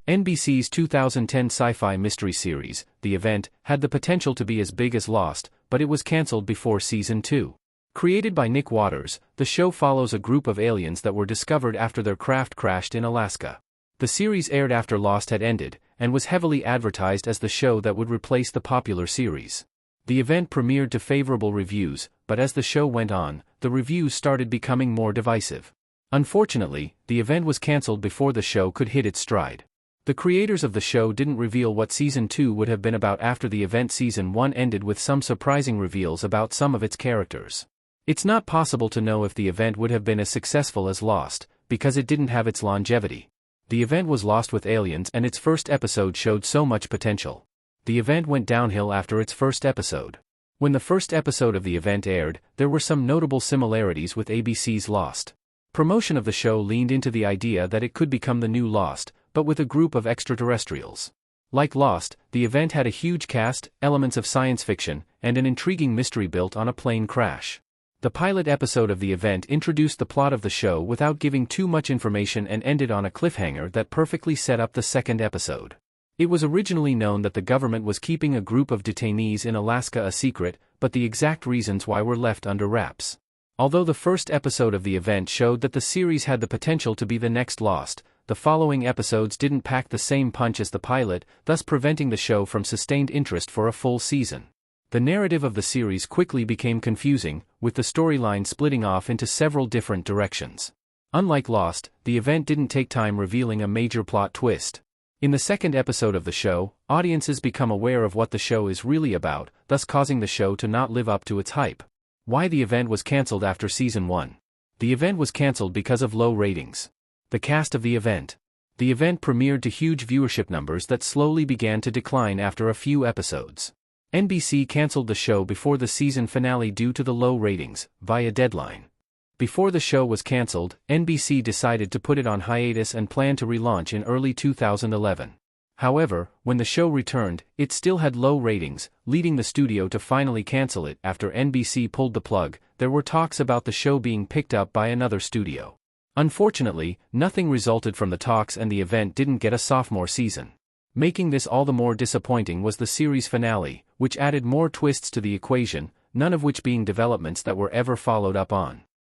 NBC's 2010 sci-fi mystery series, The Event, had the potential to be as big as Lost, but it was cancelled before season 2. Created by Nick Waters, the show follows a group of aliens that were discovered after their craft crashed in Alaska. The series aired after Lost had ended, and was heavily advertised as the show that would replace the popular series. The Event premiered to favorable reviews, but as the show went on, the reviews started becoming more divisive. Unfortunately, The Event was cancelled before the show could hit its stride. The creators of the show didn't reveal what Season 2 would have been about after The Event Season 1 ended, with some surprising reveals about some of its characters. It's not possible to know if The Event would have been as successful as Lost, because it didn't have its longevity. The Event was Lost with aliens, and its first episode showed so much potential. The Event went downhill after its first episode. When the first episode of The Event aired, there were some notable similarities with ABC's Lost. Promotion of the show leaned into the idea that it could become the new Lost, but with a group of extraterrestrials. Like Lost, The Event had a huge cast, elements of science fiction, and an intriguing mystery built on a plane crash. The pilot episode of The Event introduced the plot of the show without giving too much information and ended on a cliffhanger that perfectly set up the second episode. It was originally known that the government was keeping a group of detainees in Alaska a secret, but the exact reasons why were left under wraps. Although the first episode of The Event showed that the series had the potential to be the next Lost, the following episodes didn't pack the same punch as the pilot, thus preventing the show from sustained interest for a full season. The narrative of the series quickly became confusing, with the storyline splitting off into several different directions. Unlike Lost, The Event didn't take time revealing a major plot twist. In the second episode of the show, audiences become aware of what the show is really about, thus causing the show to not live up to its hype. Why The Event was cancelled after Season 1. The Event was cancelled because of low ratings. The cast of The Event. The Event premiered to huge viewership numbers that slowly began to decline after a few episodes. NBC cancelled the show before the season finale due to the low ratings, via deadline. Before the show was cancelled, NBC decided to put it on hiatus and planned to relaunch in early 2011. However, when the show returned, it still had low ratings, leading the studio to finally cancel it. After NBC pulled the plug, there were talks about the show being picked up by another studio. Unfortunately, nothing resulted from the talks and The Event didn't get a sophomore season. Making this all the more disappointing was the series finale, which added more twists to the equation, none of which being developments that were ever followed up on.